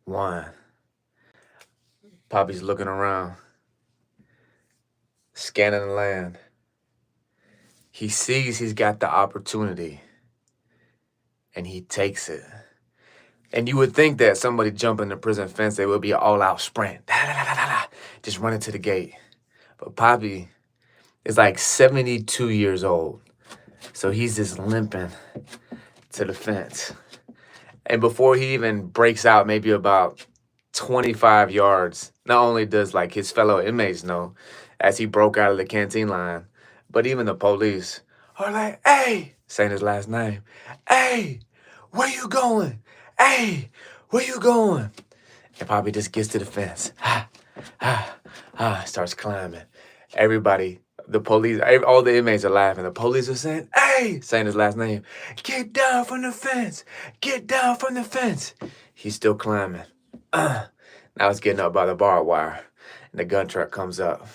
One. Poppy's looking around, scanning the land. He sees he's got the opportunity, and he takes it. And you would think that somebody jumping the prison fence, they would be an all-out sprint. Just running to the gate. But Poppy is like 72 years old. So he's just limping to the fence. And before he even breaks out maybe about 25 yards, not only does like his fellow inmates know as he broke out of the canteen line, but even the police are like, hey, saying his last name, hey, where you going? Hey, where you going? And Poppy just gets to the fence, starts climbing. Everybody, the police, all the inmates are laughing. The police are saying, hey, saying his last name, get down from the fence, get down from the fence. He's still climbing. Now it's getting up by the barbed wire, and the gun truck comes up.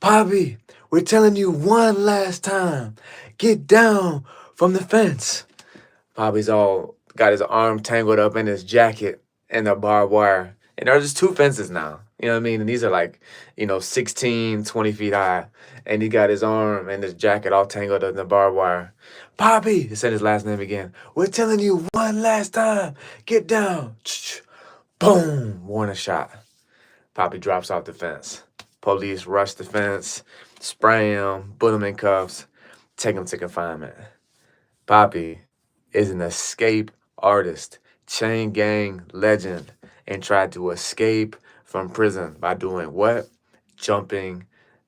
Poppy, we're telling you one last time, get down from the fence. Poppy's all got his arm tangled up in his jacket and the barbed wire. And there's just two fences now. You know what I mean? And these are like, 16, 20 feet high. And he got his arm and his jacket all tangled up in the barbed wire. Poppy, he said his last name again. We're telling you one last time. Get down. Boom, warning shot. Poppy drops off the fence. Police rush the fence, spray him, put him in cuffs, take him to confinement. Poppy is an escape artist, chain gang legend, and tried to escape from prison by doing what? Jumping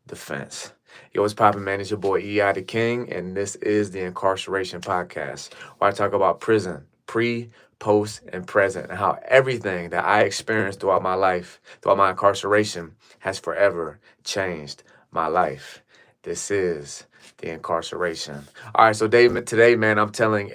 the fence. Yo, what's poppin', man? It's your boy E.I. the King, and this is the Incarceration Podcast, where I talk about prison, pre, post, and present, and how everything that I experienced throughout my life, throughout my incarceration, has forever changed my life. This is the Incarceration. All right, so today, man, I'm telling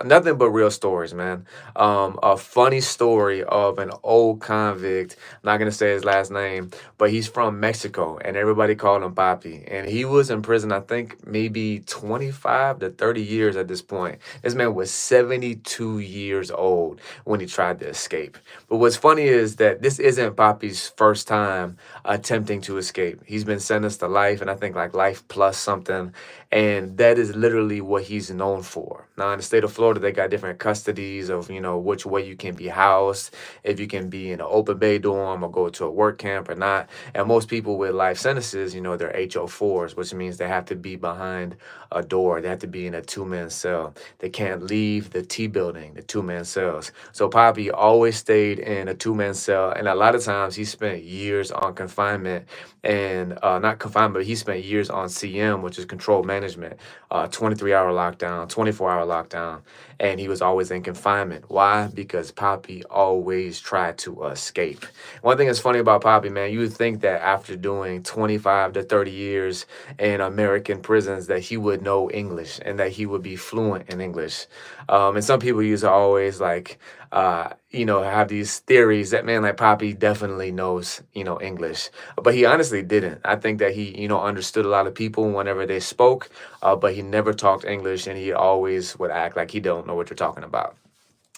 nothing but real stories, man. A funny story of an old convict. I'm not gonna say his last name, but he's from Mexico, and everybody called him Papi. And he was in prison, I think, maybe 25 to 30 years at this point. This man was 72 years old when he tried to escape. But what's funny is that this isn't Papi's first time attempting to escape. He's been sentenced to life, and I think like life plus something, and that is literally what he's known for. Now, in the state of Florida, they got different custodies of, which way you can be housed, if you can be in an open bay dorm or go to a work camp or not. And most people with life sentences, they're HO4s, which means they have to be behind a door. They have to be in a two-man cell. They can't leave the T building, the two-man cells. So Papi always stayed in a two-man cell, and a lot of times he spent years on confinement, and not confinement, but he spent years on CM, which is controlled management, 23-hour lockdown, 24-hour lockdown, and he was always in confinement. Why? Because Papi always tried to escape. One thing that's funny about Papi, man, you would think that after doing 25 to 30 years in American prisons that he would know English and that he would be fluent in English. And some people used to always have these theories that, man, like Papi definitely knows, English. But he honestly didn't. I think that he, understood a lot of people whenever they spoke, but he never talked English, and he always would act like he don't know what you're talking about.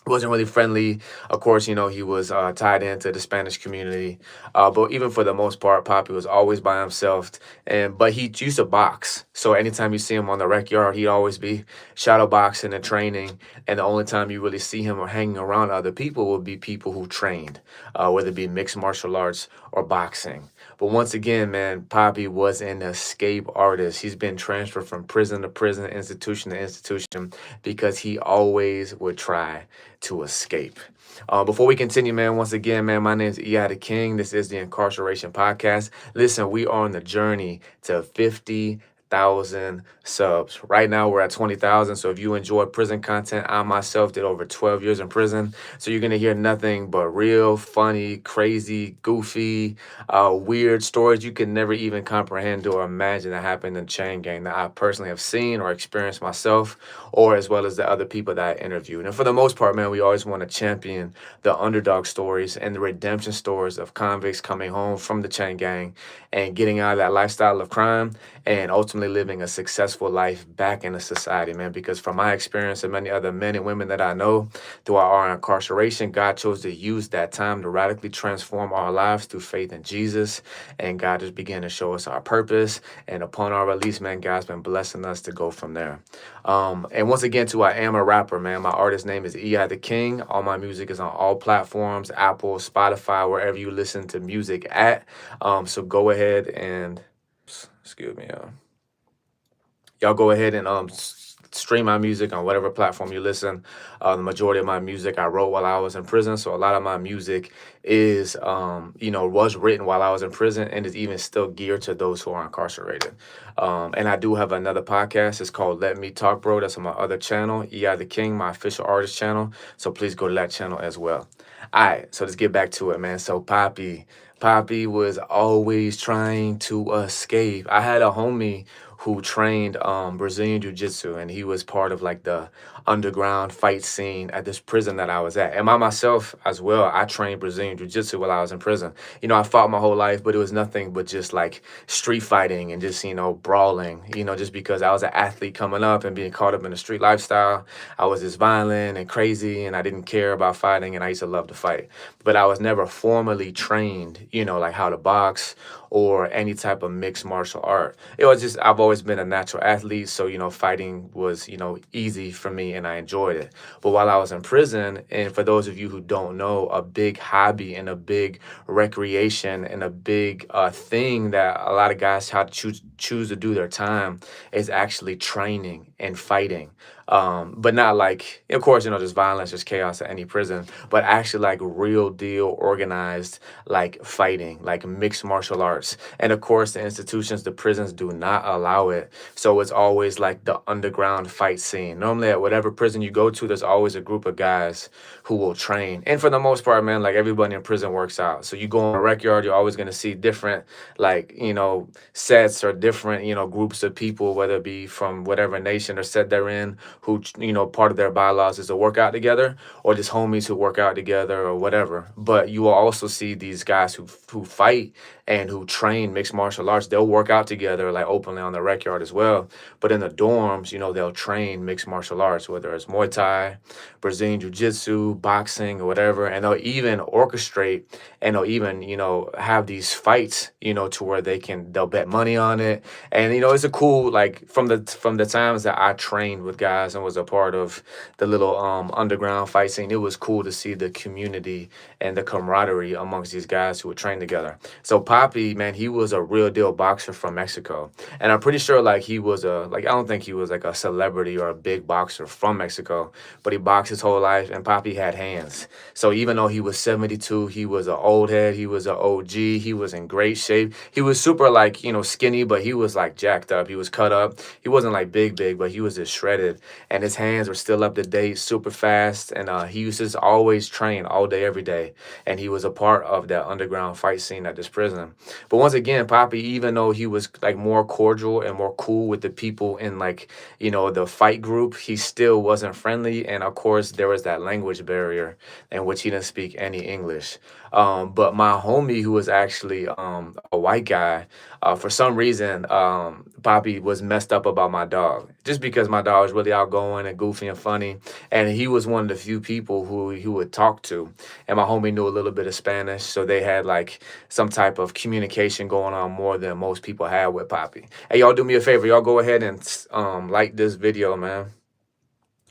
Wasn't really friendly. Of course, he was tied into the Spanish community. But even for the most part, Papi was always by himself. But he used to box. So anytime you see him on the rec yard, he'd always be shadow boxing and training. And the only time you really see him or hanging around other people would be people who trained, whether it be mixed martial arts or boxing. But once again, man, Papi was an escape artist. He's been transferred from prison to prison, institution to institution, because he always would try to escape. Before we continue, man, once again, man, my name is E.I. the King. This is the Incarceration Podcast. Listen, we are on the journey to 50,000 subs. Right now, we're at 20,000. So if you enjoy prison content, I myself did over 12 years in prison. So you're going to hear nothing but real, funny, crazy, goofy, weird stories you could never even comprehend or imagine that happened in chain gang that I personally have seen or experienced myself, or as well as the other people that I interviewed. And for the most part, man, we always want to champion the underdog stories and the redemption stories of convicts coming home from the chain gang and getting out of that lifestyle of crime and ultimately living a successful life back in the society, man. Because from my experience and many other men and women that I know throughout our incarceration, God chose to use that time to radically transform our lives through faith in Jesus. And God just began to show us our purpose. And upon our release, man, God's been blessing us to go from there. And once again, too, I am a rapper, man. My artist name is E.I. the King. All my music is on all platforms, Apple, Spotify, wherever you listen to music at. So go ahead and, excuse me, y'all go ahead and stream my music on whatever platform you listen. The majority of my music I wrote while I was in prison, so a lot of my music is was written while I was in prison and is even still geared to those who are incarcerated. And I do have another podcast. It's called Let Me Talk Bro. That's on my other channel, E.I. the King, my official artist channel. So please go to that channel as well. All right, so let's get back to it, man. So Poppy was always trying to escape. I had a homie who trained Brazilian Jiu-Jitsu, and he was part of like the underground fight scene at this prison that I was at. And I myself as well, I trained Brazilian Jiu-Jitsu while I was in prison. I fought my whole life, but it was nothing but just like street fighting and just, brawling, just because I was an athlete coming up and being caught up in the street lifestyle. I was just violent and crazy, and I didn't care about fighting, and I used to love to fight. But I was never formally trained, like how to box or any type of mixed martial art. It was just, I've always been a natural athlete, so, fighting was, easy for me, and I enjoyed it. But while I was in prison, and for those of you who don't know, a big hobby and a big recreation and a big thing that a lot of guys have to choose to do their time is actually training and fighting. But not like, of course, just violence, just chaos at any prison, but actually like real deal organized, like fighting, like mixed martial arts. And of course, the institutions, the prisons do not allow it. So it's always like the underground fight scene. Normally at whatever prison you go to, there's always a group of guys who will train. And for the most part, man, like everybody in prison works out. So you go in a rec yard, you're always going to see different, like, sets or different, groups of people, whether it be from whatever nation or set they're in, who, part of their bylaws is to work out together, or just homies who work out together or whatever. But you will also see these guys who fight and who train mixed martial arts. They'll work out together like openly on the rec yard as well. But in the dorms, they'll train mixed martial arts, whether it's Muay Thai, Brazilian Jiu-Jitsu, boxing, or whatever. And they'll even orchestrate, and they'll even, have these fights, to where they'll bet money on it. And, it's a cool, like from the times that I trained with guys and was a part of the little underground fight scene, it was cool to see the community and the camaraderie amongst these guys who would train together. So Poppy, man, he was a real deal boxer from Mexico. And I'm pretty sure like he was I don't think he was like a celebrity or a big boxer from Mexico, but he boxed his whole life, and Poppy had hands. So even though he was 72, he was an old head, he was an OG, he was in great shape. He was super like, skinny, but he was like jacked up. He was cut up. He wasn't like big, but he was just shredded. And his hands were still up to date, super fast. And he used to just always train all day, every day. And he was a part of that underground fight scene at this prison. But once again, Poppy, even though he was like more cordial and more cool with the people in like, the fight group, he still wasn't friendly. And of course, there was that language barrier in which he didn't speak any English. But my homie, who was actually a white guy, for some reason, Poppy was messed up about my dog, just because my dog was really outgoing and goofy and funny. And he was one of the few people who he would talk to. And my homie knew a little bit of Spanish, so they had like some type of communication going on more than most people had with Poppy. Hey, y'all do me a favor. Y'all go ahead and like this video, man.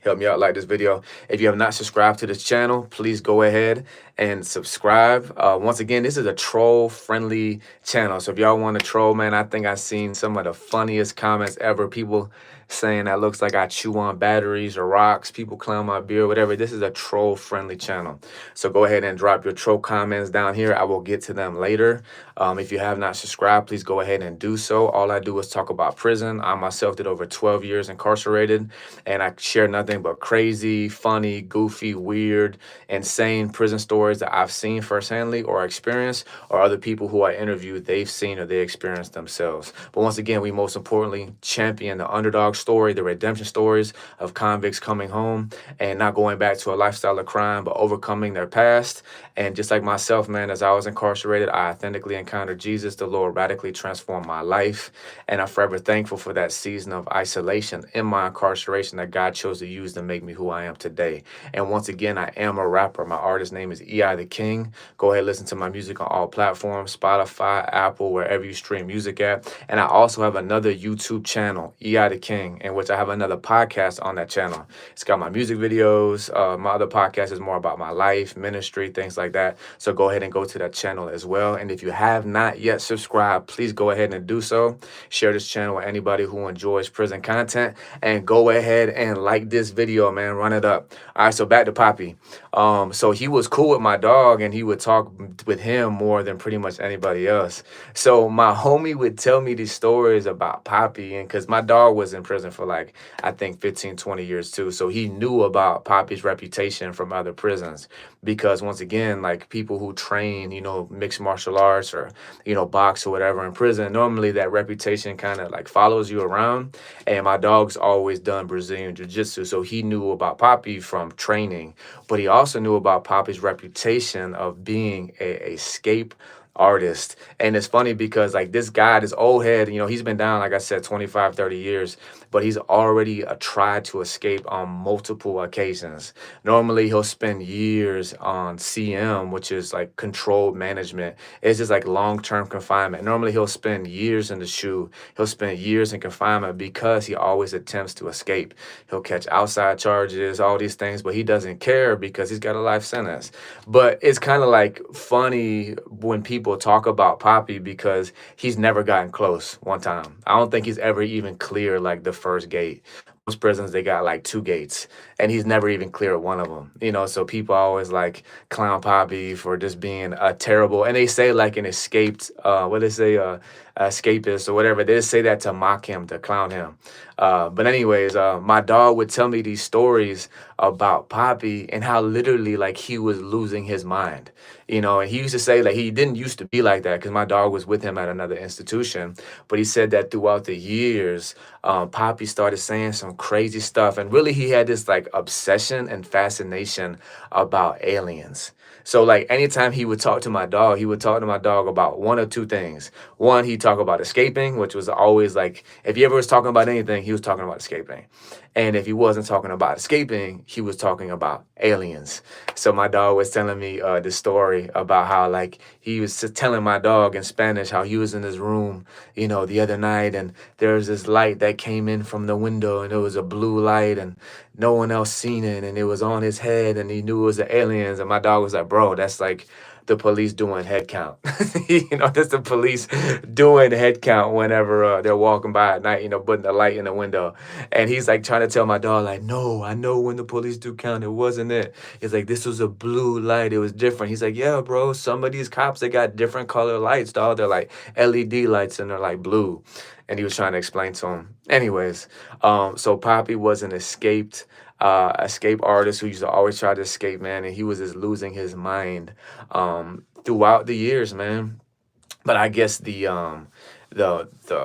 Help me out, like this video. If you have not subscribed to this channel, please go ahead and subscribe. Once again, this is a troll-friendly channel. So if y'all want to troll, man, I think I've seen some of the funniest comments ever. People saying that looks like I chew on batteries or rocks. People clown my beard, whatever. This is a troll-friendly channel. So go ahead and drop your troll comments down here. I will get to them later. If you have not subscribed, please go ahead and do so. All I do is talk about prison. I myself did over 12 years incarcerated, and I share nothing but crazy, funny, goofy, weird, insane prison stories that I've seen firsthandly or experienced, or other people who I interviewed, they've seen or they experienced themselves. But once again, we most importantly champion the underdog story, the redemption stories of convicts coming home and not going back to a lifestyle of crime, but overcoming their past. And just like myself, man, as I was incarcerated, I authentically encountered Jesus. The Lord radically transformed my life. And I'm forever thankful for that season of isolation in my incarceration that God chose to use to make me who I am today. And once again, I am a rapper. My artist name is EI the King. Go ahead, listen to my music on all platforms, Spotify, Apple, wherever you stream music at. And I also have another YouTube channel, EI the King, in which I have another podcast on that channel. It's got my music videos. My other podcast is more about my life, ministry, things like that. So go ahead and go to that channel as well. And if you have not yet subscribed, please go ahead and do so. Share this channel with anybody who enjoys prison content. And go ahead and like this video, man. Run it up. All right, so back to Poppy. So he was cool with my dog, and he would talk with him more than pretty much anybody else. So my homie would tell me these stories about Poppy, and because my dog was in prison for like, I think 15, 20 years too. So he knew about Poppy's reputation from other prisons, because once again, like people who train, mixed martial arts or, box or whatever in prison, normally that reputation kind of like follows you around. And my dog's always done Brazilian jiu-jitsu. So he knew about Poppy from training, but he also knew about Poppy's reputation of being a escape artist. And it's funny because like this guy, this old head, he's been down, like I said, 25, 30 years, but he's already tried to escape on multiple occasions. Normally he'll spend years on CM, which is like controlled management. It's just like long-term confinement. Normally he'll spend years in the SHU. He'll spend years in confinement because he always attempts to escape. He'll catch outside charges, all these things, but he doesn't care because he's got a life sentence. But it's kind of like funny when people talk about Poppy because he's never gotten close one time. I don't think he's ever even cleared like the first gate. Most prisons, they got like 2 gates, and he's never even cleared one of them. So people always like clown Poppy for just being a terrible, and they say like an escaped, what they say, escapist or whatever. They just say that to mock him, to clown him. But anyways, my dog would tell me these stories about Poppy and how literally like he was losing his mind. And he used to say like he didn't used to be like that because my dog was with him at another institution. But he said that throughout the years, Poppy started saying some crazy stuff. And really, he had this like obsession and fascination about aliens. So like anytime he would talk to my dog, he would talk to my dog about one or two things. One, he'd talk about escaping, which was always like, if he ever was talking about anything, he was talking about escaping. And if he wasn't talking about escaping, he was talking about aliens. So my dog was telling me the story about how like he was telling my dog in Spanish how he was in his room, the other night, and there was this light that came in from the window, and it was a blue light, and no one else seen it, and it was on his head, and he knew it was the aliens. And my dog was like, bro, that's like the police doing head count. That's the police doing head count whenever they're walking by at night, putting the light in the window. And he's like trying to tell my dog, like, no, I know when the police do count, it wasn't it. He's like, this was a blue light. It was different. He's like, yeah, bro, some of these cops, they got different color lights, dog. They're like LED lights and they're like blue. And he was trying to explain to him. Anyways, so Poppy was an escape artist who used to always try to escape, man, and he was just losing his mind throughout the years, man. But I guess the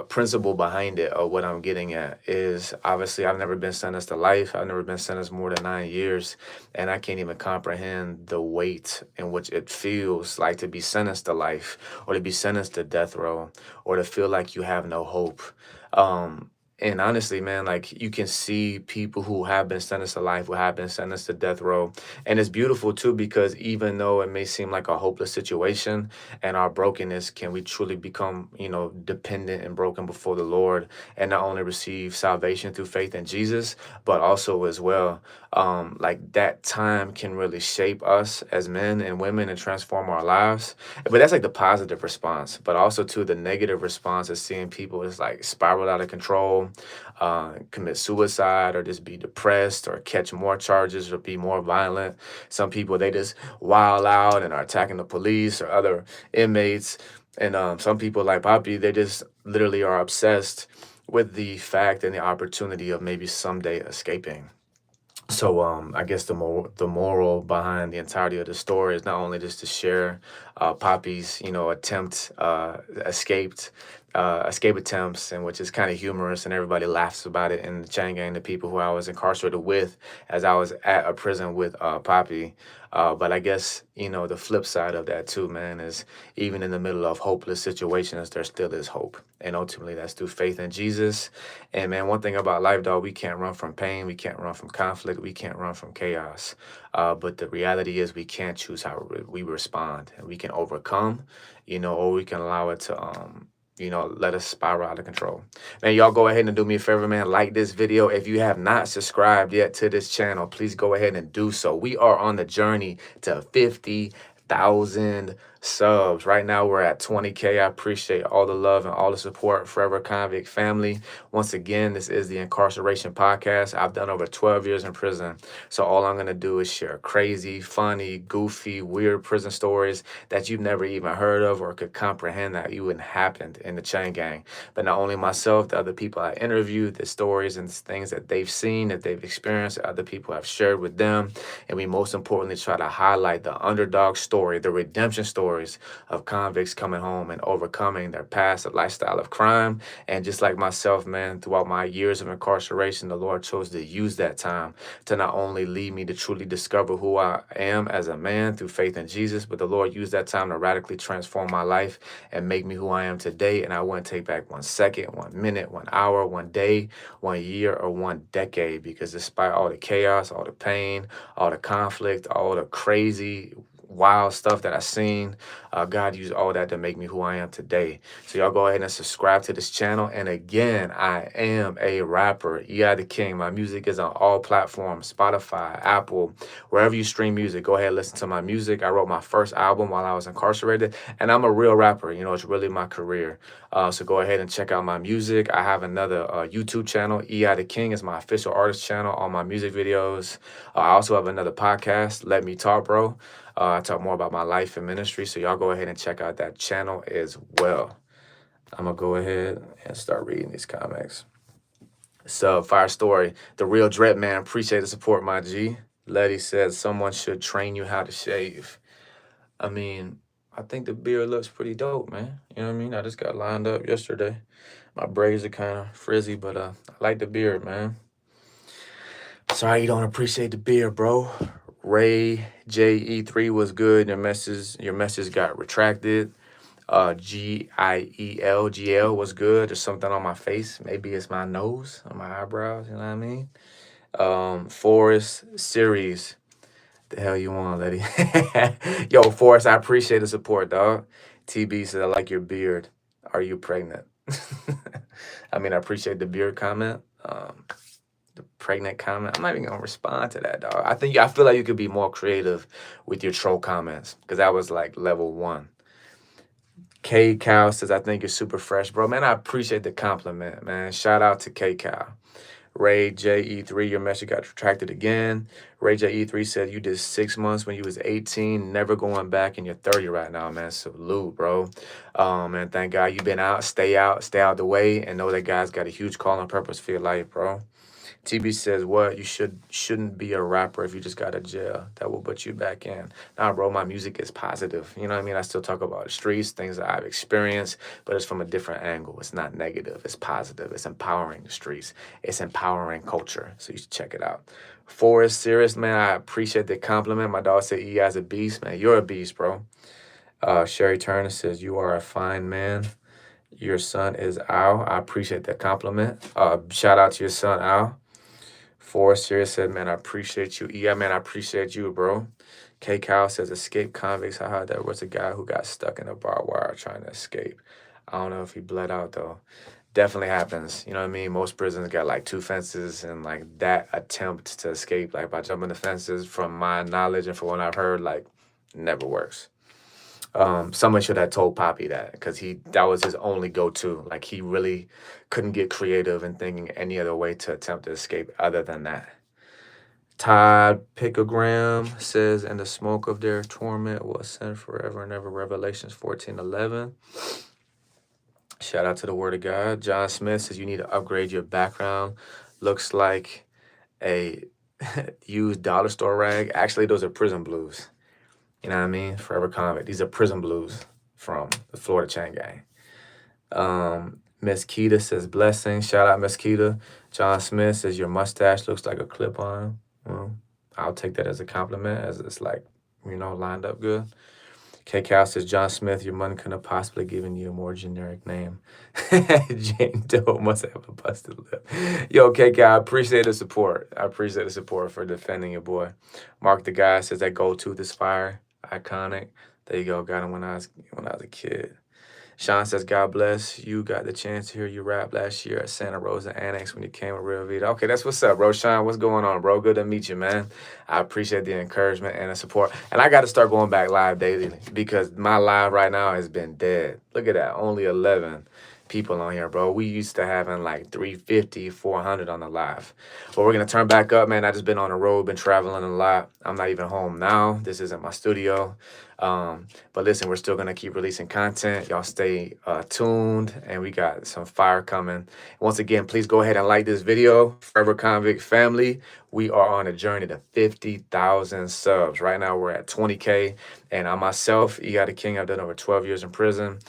principle behind it, or what I'm getting at, is obviously I've never been sentenced to life. I've never been sentenced more than 9 years, and I can't even comprehend the weight in which it feels like to be sentenced to life, or to be sentenced to death row, or to feel like you have no hope. And honestly, man, like you can see people who have been sentenced to life, who have been sentenced to death row. And it's beautiful too, because even though it may seem like a hopeless situation and our brokenness, can we truly become, dependent and broken before the Lord, and not only receive salvation through faith in Jesus, but also as well, like that time can really shape us as men and women and transform our lives. But that's like the positive response, but also to the negative response is seeing people just like spiral out of control, commit suicide, or just be depressed, or catch more charges, or be more violent. Some people, they just wild out and are attacking the police or other inmates. And some people like Poppy, they just literally are obsessed with the fact and the opportunity of maybe someday escaping. So I guess the moral behind the entirety of the story is not only just to share Poppy's attempt escaped escape attempts, and which is kind of humorous, and everybody laughs about it in the chain gang, the people who I was incarcerated with as I was at a prison with Poppy. But I guess, the flip side of that too, man, is even in the middle of hopeless situations, there still is hope. And ultimately, that's through faith in Jesus. And man, one thing about life, dog, we can't run from pain. We can't run from conflict. We can't run from chaos. But the reality is we can't choose how we respond. And we can overcome, or we can allow it to, let us spiral out of control. Man, y'all go ahead and do me a favor, man. Like this video. If you have not subscribed yet to this channel, please go ahead and do so. We are on the journey to 50,000 subs. Right now, we're at 20K. I appreciate all the love and all the support. Forever Convict family. Once again, this is the Incarceration Podcast. I've done over 12 years in prison. So all I'm going to do is share crazy, funny, goofy, weird prison stories that you've never even heard of or could comprehend that even happened in the chain gang. But not only myself, the other people I interviewed, the stories and things that they've seen, that they've experienced, other people have shared with them. And we most importantly try to highlight the underdog story, the redemption stories of convicts coming home and overcoming their past, a lifestyle of crime. And just like myself, man, throughout my years of incarceration, the Lord chose to use that time to not only lead me to truly discover who I am as a man through faith in Jesus, but the Lord used that time to radically transform my life and make me who I am today. And I wouldn't take back 1 second, 1 minute, 1 hour, 1 day, 1 year, or 1 decade, because despite all the chaos, all the pain, all the conflict, all the crazy, wild stuff that I've seen, God used all that to make me who I am today. So y'all go ahead and subscribe to this channel. And again, I am a rapper, E.I. the King. My music is on all platforms, Spotify, Apple, wherever you stream music. Go ahead and listen to my music. I wrote my first album while I was incarcerated, and I'm a real rapper. It's really my career. So go ahead and check out my music. I have another YouTube channel, E.I. the King is my official artist channel, all my music videos. I also have another podcast, Let Me Talk, Bro. I talk more about my life and ministry, so y'all go ahead and check out that channel as well. I'm going to go ahead and start reading these comics. So, Fire Story, The Real Dread Man, appreciate the support, my G. Letty says, someone should train you how to shave. I mean, I think the beard looks pretty dope, man. You know what I mean? I just got lined up yesterday. My braids are kind of frizzy, but I like the beard, man. Sorry you don't appreciate the beard, bro. Ray JE3 was good. Your message got retracted. GIEL was good. There's something on my face. Maybe it's my nose or my eyebrows. You know what I mean? Forest Series. The hell you want, lady? Yo, Forrest, I appreciate the support, dog. TB said, I like your beard. Are you pregnant? I mean, I appreciate the beard comment. The pregnant comment. I'm not even gonna respond to that, dog. I feel like you could be more creative with your troll comments, because that was like level 1. K Cow says, I think you're super fresh, bro. Man, I appreciate the compliment, man. Shout out to K Cow. Ray JE3, your message got retracted again. Ray JE3 said you did 6 months when you was 18, never going back, and you're 30 right now, man. Salute, bro. Man, thank God you've been out. Stay out the way, and know that God's got a huge call and purpose for your life, bro. TB says, what? You shouldn't be a rapper if you just got out of jail. That will put you back in. Nah, bro, my music is positive. You know what I mean? I still talk about the streets, things that I've experienced, but it's from a different angle. It's not negative. It's positive. It's empowering the streets. It's empowering culture. So you should check it out. Forrest, serious, man, I appreciate the compliment. My dog said, E.I.'s a beast, man. You're a beast, bro. Sherry Turner says, you are a fine man. Your son is Al. I appreciate that compliment. Shout out to your son, Al. Forrest Serious said, man, I appreciate you. Yeah, man, I appreciate you, bro. K Cal says, escape convicts. Haha, there was a guy who got stuck in a barbed wire trying to escape. I don't know if he bled out, though. Definitely happens. You know what I mean? Most prisons got like 2 fences, and like that attempt to escape, like by jumping the fences, from my knowledge and from what I've heard, like never works. Someone should have told Poppy that, because that was his only go-to. Like, he really couldn't get creative in thinking any other way to attempt to escape other than that. Todd Picogram says, and the smoke of their torment will ascend forever and ever. Revelations 14:11. Shout out to the word of God. John Smith says, you need to upgrade your background. Looks like a used dollar store rag. Actually, those are prison blues. You know what I mean? Forever Convict. These are prison blues from the Florida chain gang. Miss Keita says blessings. Shout out Miss Keita. John Smith says your mustache looks like a clip-on. Well, I'll take that as a compliment, as it's like, lined up good. K Cal says John Smith, your mom couldn't have possibly given you a more generic name. Jane Doe must have a busted lip. Yo, K Cal, I appreciate the support. I appreciate the support for defending your boy. Mark the guy says that gold tooth is fire. Iconic. There you go. Got him when I was a kid. Sean says, God bless. You got the chance to hear you rap last year at Santa Rosa Annex when you came with Real Vida. Okay, that's what's up, bro. Sean, what's going on, bro? Good to meet you, man. I appreciate the encouragement and the support. And I got to start going back live daily because my live right now has been dead. Look at that. Only 11 people on here, bro. We used to having like 350, 400 on the live. But we're going to turn back up, man. I just been on the road, been traveling a lot. I'm not even home now. This isn't my studio. But listen, we're still going to keep releasing content. Y'all stay tuned, and we got some fire coming. Once again, please go ahead and like this video. Forever Convict family, we are on a journey to 50,000 subs. Right now, we're at 20K, and I myself, Iyah the King, I've done over 12 years in prison.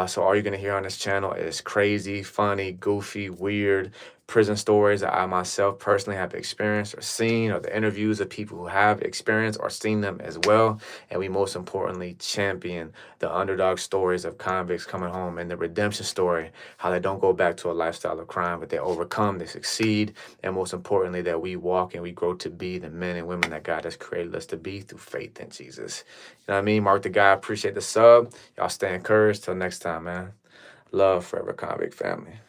So all you're going to hear on this channel is crazy, funny, goofy, weird prison stories that I myself personally have experienced or seen, or the interviews of people who have experienced or seen them as well. And we most importantly champion the underdog stories of convicts coming home and the redemption story, how they don't go back to a lifestyle of crime, but they overcome, they succeed, and most importantly, that we walk and we grow to be the men and women that God has created us to be through faith in Jesus. You know what I mean? Mark the guy, appreciate the sub. Y'all stay encouraged. Till next time, man. Love, Forever Convict family.